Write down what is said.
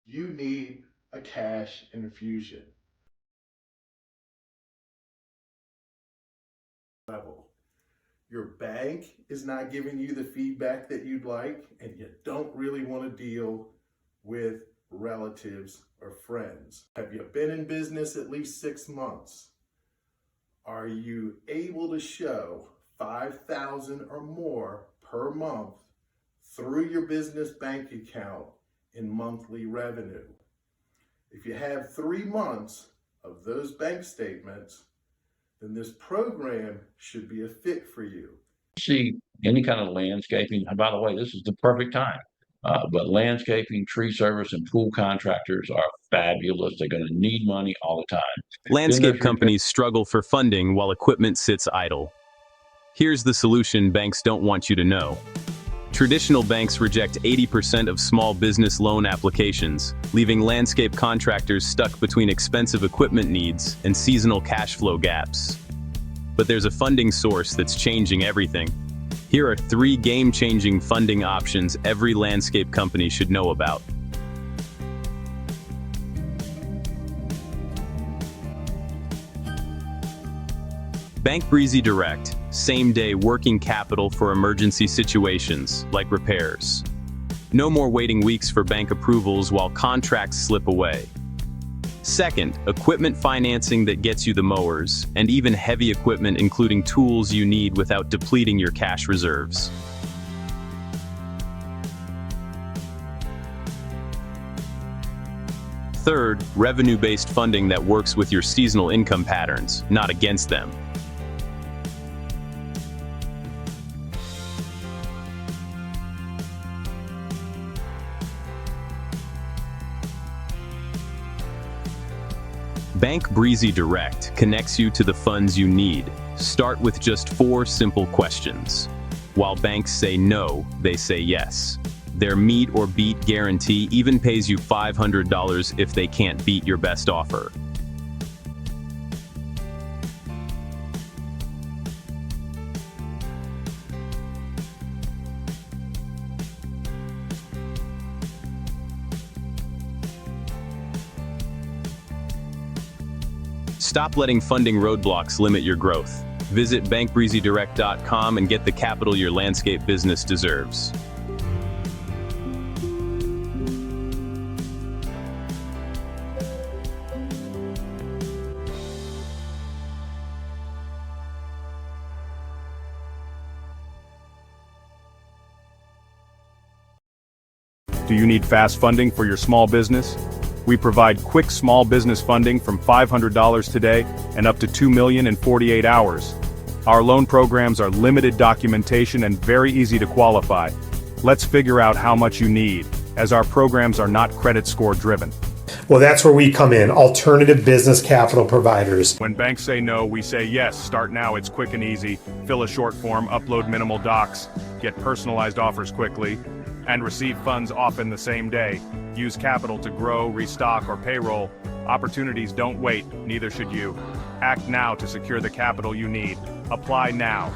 you need a cash infusion. Level. Your bank is not giving you the feedback that you'd like, and you don't really want to deal with relatives or friends. Have you been in business at least 6 months? Are you able to show $5,000 or more per month through your business bank account in monthly revenue? If you have 3 months of those bank statements, then this program should be a fit for you. See any kind of landscaping, and by the way, this is the perfect time. But landscaping, tree service, and pool contractors are fabulous. They're going to need money all the time. Landscape companies struggle for funding while equipment sits idle. Here's the solution banks don't want you to know. Traditional banks reject 80% of small business loan applications, leaving landscape contractors stuck between expensive equipment needs and seasonal cash flow gaps. But there's a funding source that's changing everything. Here are 3 game-changing funding options every landscape company should know about. Bank Breezy Direct, same-day working capital for emergency situations, like repairs. No more waiting weeks for bank approvals while contracts slip away. Second, equipment financing that gets you the mowers, and even heavy equipment including tools you need without depleting your cash reserves. Third, revenue-based funding that works with your seasonal income patterns, not against them. Bank Breezy Direct connects you to the funds you need. Start with just 4 simple questions. While banks say no, they say yes. Their meet or beat guarantee even pays you $500 if they can't beat your best offer. Stop letting funding roadblocks limit your growth. Visit bankbreezydirect.com and get the capital your landscape business deserves. Do you need fast funding for your small business? We provide quick small business funding from $500 today and up to $2 million in 48 hours. Our loan programs are limited documentation and very easy to qualify. Let's figure out how much you need, as our programs are not credit score driven. Well, that's where we come in, alternative business capital providers. When banks say no, we say yes. Start now, it's quick and easy. Fill a short form, upload minimal docs, get personalized offers quickly, and receive funds often the same day. Use capital to grow, restock, or payroll. Opportunities don't wait, neither should you. Act now to secure the capital you need. Apply now.